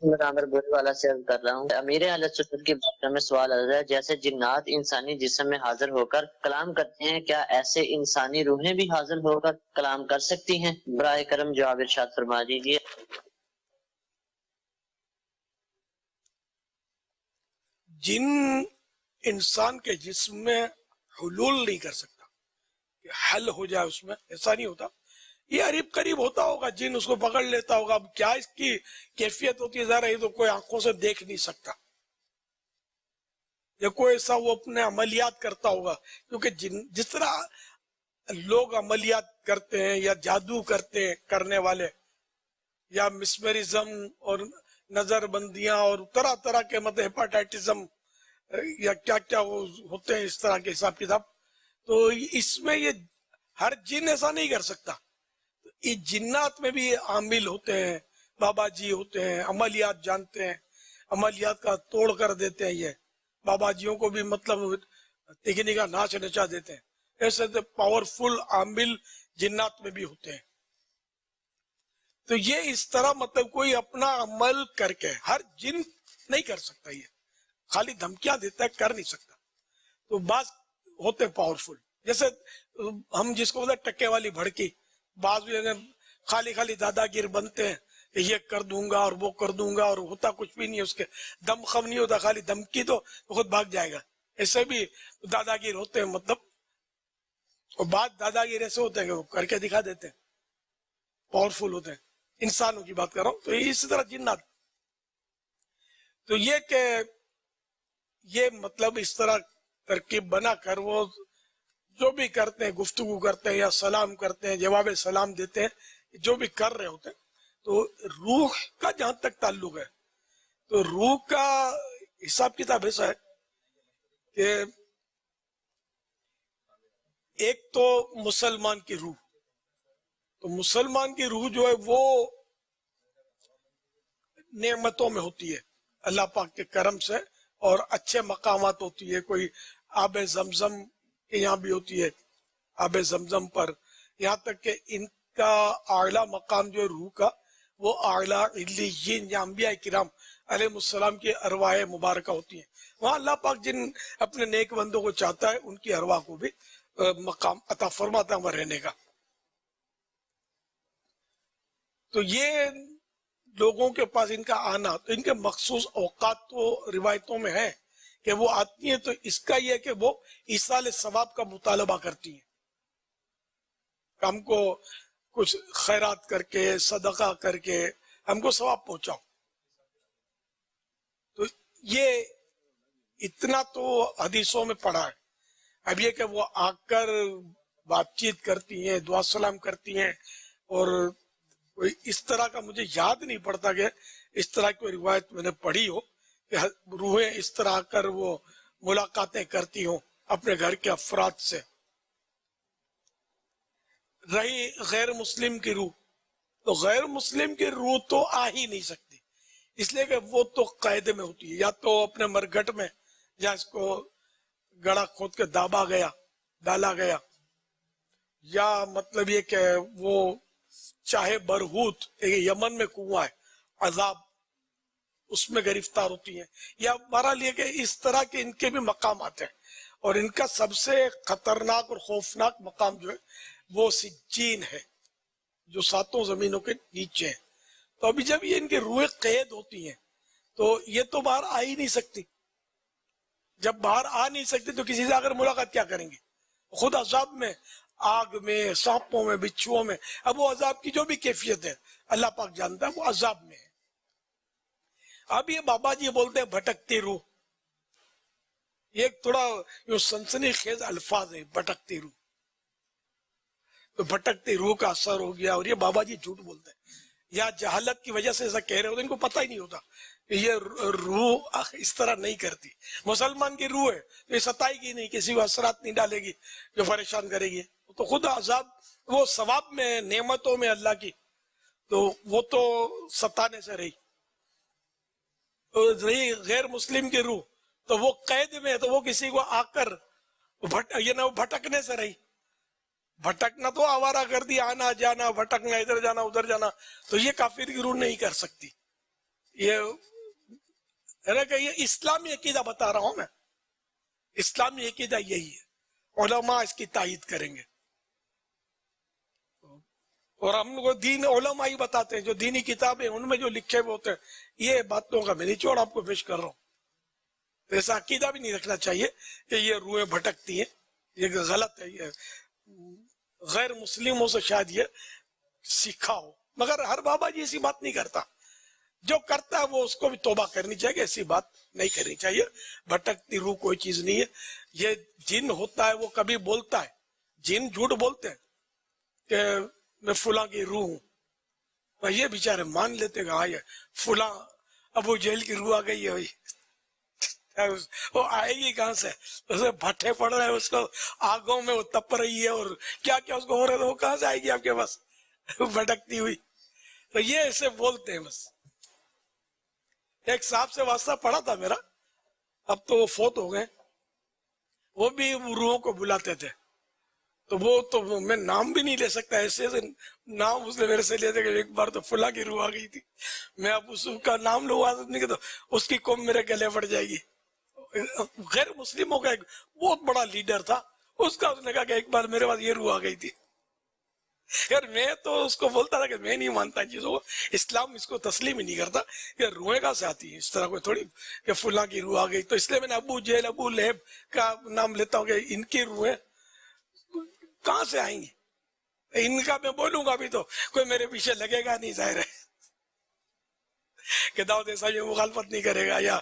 میں عامر بوری والا سے عرض کر رہا ہوں، امیر اہل سنت کی بارگاہ میں سوال عرض ہے، جیسے جنات انسانی جسم میں حاضر ہو کر کلام کرتے ہیں، کیا ایسے انسانی روحیں بھی حاضر ہو کر کلام کر سکتی ہیں؟ براہ کرم جواب ارشاد فرما دیجیے۔ جن انسان کے جسم میں حلول نہیں کر سکتا کہ حل ہو جائے، اس میں ایسا نہیں ہوتا، یہ قریب قریب ہوتا ہوگا، جن اس کو پکڑ لیتا ہوگا۔ اب کیا اس کی کیفیت ہوتی ہے ظاہر ہے، یہ تو کوئی آنکھوں سے دیکھ نہیں سکتا، یا کوئی ایسا وہ اپنے عملیات کرتا ہوگا، کیونکہ جس طرح لوگ عملیات کرتے ہیں یا جادو کرتے ہیں کرنے والے، یا مسمرزم اور نظر بندیاں اور طرح طرح کے مطلب ہیپاٹائٹزم یا کیا کیا وہ ہوتے ہیں اس طرح کے حساب کتاب، تو اس میں یہ ہر جن ایسا نہیں کر سکتا۔ یہ جنات میں بھی عامل ہوتے ہیں، بابا جی ہوتے ہیں، عملیات جانتے ہیں، عملیات کا توڑ کر دیتے ہیں، یہ بابا جیوں کو بھی مطلب تکنی کا ناچ نچا دیتے ہیں۔ ایسے پاورفل عامل جنات میں بھی ہوتے ہیں۔ تو یہ اس طرح مطلب کوئی اپنا عمل کر کے ہر جن نہیں کر سکتا، یہ خالی دھمکیاں دیتا ہے، کر نہیں سکتا۔ تو بعض ہوتے پاورفل، جیسے ہم جس کو بولتے ٹکے والی بھڑکی، بعض بھی خالی خالی دادا گیر بنتے ہیں کہ یہ کر دوں گا اور وہ کر دوں گا، اور ہوتا کچھ بھی نہیں ہے، اس کے دم خم نہیں ہوتا، خالی دھمکی تو خود بھاگ جائے گا۔ ایسے بھی دادا گیر ہوتے ہیں مطلب، اور بعض دادا گیر ایسے ہوتے ہیں کہ وہ کر کے دکھا دیتے ہیں، پاورفل ہوتے ہیں۔ انسانوں کی بات کر رہا ہوں، تو اسی طرح جنات، تو یہ کہ یہ مطلب اس طرح ترکیب بنا کر وہ جو بھی کرتے ہیں، گفتگو کرتے ہیں یا سلام کرتے ہیں، جواب سلام دیتے ہیں، جو بھی کر رہے ہوتے ہیں، تو روح کا جہاں تک تعلق ہے، تو روح کا حساب کتاب ایسا ہے کہ ایک تو مسلمان کی روح، تو مسلمان کی روح جو ہے وہ نعمتوں میں ہوتی ہے اللہ پاک کے کرم سے، اور اچھے مقامات ہوتی ہے، کوئی آب زمزم کے یہاں بھی ہوتی ہے، آب زمزم پر، یہاں تک کہ ان کا اعلیٰ مقام جو ہے روح کا، وہ اعلیٰ علیین یا انبیاء کرام علیہ السلام کی ارواح مبارکہ ہوتی ہیں۔ وہاں اللہ پاک جن اپنے نیک بندوں کو چاہتا ہے، ان کی ارواح کو بھی مقام عطا فرماتا ہے وہاں رہنے کا۔ تو یہ لوگوں کے پاس ان کا آنا، تو ان کے مخصوص اوقات تو روایتوں میں ہے کہ وہ آتی ہیں، تو اس کا یہ کہ وہ ایصال ثواب کا مطالبہ کرتی ہیں، ہم کو کچھ خیرات کر کے، صدقہ کر کے ہم کو ثواب پہنچاؤ۔ تو یہ اتنا تو حدیثوں میں پڑھا ہے۔ اب یہ کہ وہ آ کر بات چیت کرتی ہیں، دعا سلام کرتی ہیں، اور اس طرح کا مجھے یاد نہیں پڑتا کہ اس طرح کی روایت میں نے پڑھی ہو کہ روحیں اس طرح آ کر وہ ملاقاتیں کرتی ہوں اپنے گھر کے افراد سے۔ رہی غیر مسلم کی روح، تو غیر مسلم کی روح تو آ ہی نہیں سکتی، اس لیے کہ وہ تو قید میں ہوتی ہے، یا تو اپنے مرگھٹ میں، یا اس کو گڑا کھود کے ڈالا گیا، یا مطلب یہ کہ وہ چاہے برہوت، یمن میں کنواں ہے، عذاب اس میں گرفتار ہوتی ہیں، یا بہرحال یہ کہ اس طرح کے ان کے بھی مقامات ہیں، اور ان کا سب سے خطرناک اور خوفناک مقام جو ہے وہ سجین ہے، جو 7 زمینوں کے نیچے ہے۔ تو ابھی جب یہ ان کی روحیں قید ہوتی ہیں، تو یہ تو باہر آ ہی نہیں سکتی۔ جب باہر آ نہیں سکتی تو کسی سے اگر ملاقات کیا کریں گے؟ خود عذاب میں، آگ میں، سانپوں میں، بچھوؤں میں۔ اب وہ عذاب کی جو بھی کیفیت ہے اللہ پاک جانتا ہے، وہ عذاب میں ہے۔ اب یہ بابا جی بولتے ہیں بھٹکتی روح، یہ ایک تھوڑا سنسنی خیز الفاظ ہے، بھٹکتی روح۔ تو بھٹکتی روح کا اثر ہو گیا، اور یہ بابا جی جھوٹ بولتے ہیں، یا جہالت کی وجہ سے ایسا کہہ رہے ہوتے ہیں، ان کو پتہ ہی نہیں ہوتا کہ یہ روح اس طرح نہیں کرتی۔ مسلمان کی روح ہے تو یہ ستائے گی نہیں، کسی کو اثرات نہیں ڈالے گی جو پریشان کرے گی، تو خود عذاب، وہ ثواب میں، نعمتوں میں اللہ کی، تو وہ تو ستانے سے رہی۔ رہی غیر مسلم کی روح، تو وہ قید میں ہے، تو وہ کسی کو آ کر بھٹکنے سے رہی۔ بھٹکنا تو آوارہ گردی، آنا جانا، بھٹکنا، ادھر جانا ادھر جانا، تو یہ کافر کی روح نہیں کر سکتی۔ یہ ہے نا کہ یہ اسلامی عقیدہ بتا رہا ہوں میں، اسلامی عقیدہ یہی ہے، علماء اس کی تائید کریں گے، اور ہم کو دین علماء ہی بتاتے ہیں، جو دینی کتابیں ان میں جو لکھے ہوئے ہوتے ہیں، یہ باتوں کا میں نہیں چھوڑ آپ کو پیش کر رہا ہوں۔ ایسا عقیدہ بھی نہیں رکھنا چاہیے کہ یہ روحیں بھٹکتی ہیں، یہ غلط ہے، یہ غیر مسلموں سے شاید یہ سیکھا ہو، مگر ہر بابا جی ایسی بات نہیں کرتا، جو کرتا ہے وہ اس کو بھی توبہ کرنی چاہیے، ایسی بات نہیں کرنی چاہیے۔ بھٹکتی روح کوئی چیز نہیں ہے، یہ جن ہوتا ہے وہ کبھی بولتا ہے، جن جھوٹ بولتے ہیں کہ میں فلاں کی روح ہوں، اور یہ بیچارے مان لیتے کہ ہاں یہ فلاں ابو جہل کی روح آ گئی ہے، وہ آئے گی کہاں سے؟ اسے بھٹے پڑ رہے ہیں، اس کو آگوں میں وہ تپ رہی ہے اور کیا کیا اس کو ہو رہا ہے، وہ کہاں سے آئے گی آپ کے پاس بھٹکتی ہوئی؟ تو یہ ایسے بولتے ہیں بس۔ ایک صاحب سے واسطہ پڑا تھا میرا، اب تو وہ فوت ہو گئے، وہ بھی روحوں کو بلاتے تھے، تو وہ تو میں نام بھی نہیں لے سکتا، ایسے ایسے نام اس نے میرے سے لیتے کہ ایک بار تو فلاں کی روح آ گئی تھی، میں اب اس کا نام لوں نہیں کہ تو اس کی قوم میرے گلے پڑ جائے گی۔ غیر مسلموں کا ایک بہت بڑا لیڈر تھا، اس کا اس نے کہا کہ ایک بار میرے پاس یہ روح آ گئی تھی، یار میں تو اس کو بولتا تھا کہ میں نہیں مانتا ان چیزوں کو، اسلام اس کو تسلیم ہی نہیں کرتا کہ روحیں کہاں سے آتی ہیں، اس طرح کوئی تھوڑی کہ فلاں کی روح آ گئی، تو اس لیے میں نے ابو جہل ابو لہب کا نام لیتا ہوں کہ ان کی روحیں کہاں سے آئیں گی، ان کا میں بولوں گا بھی تو کوئی میرے پیچھے لگے گا نہیں، ظاہر ہے کہ داؤد اسلامی میں مخالفت نہیں کرے گا، یا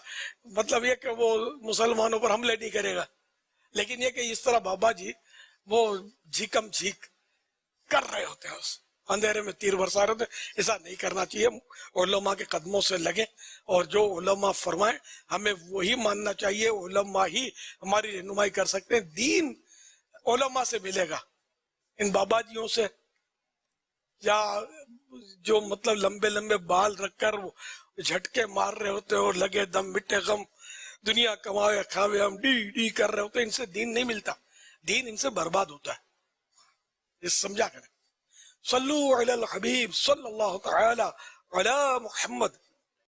مطلب یہ کہ وہ مسلمانوں پر حملے نہیں کرے گا، لیکن یہ کہ اس طرح بابا جی وہ جھیکم جھیک کر رہے ہوتے ہیں، اس اندھیرے میں تیر برسا رہے ہوتے ہیں، ایسا نہیں کرنا چاہیے۔ علماء کے قدموں سے لگیں اور جو علماء فرمائیں ہمیں وہی ماننا چاہیے، علماء ہی ہماری رہنمائی کر سکتے ہیں، دین علماء سے ملے گا، ان بابا جیوں سے یا جو مطلب لمبے لمبے بال رکھ کر وہ جھٹکے مار رہے ہوتے ہیں اور لگے دم مٹے غم، دنیا کماوے کھاوے ہم ڈی ڈی کر رہے ہوتے ہیں، ان سے دین نہیں ملتا، دین ان سے برباد ہوتا ہے، یہ سمجھا کریں۔ صلو علی الحبیب صلی اللہ تعالی علی محمد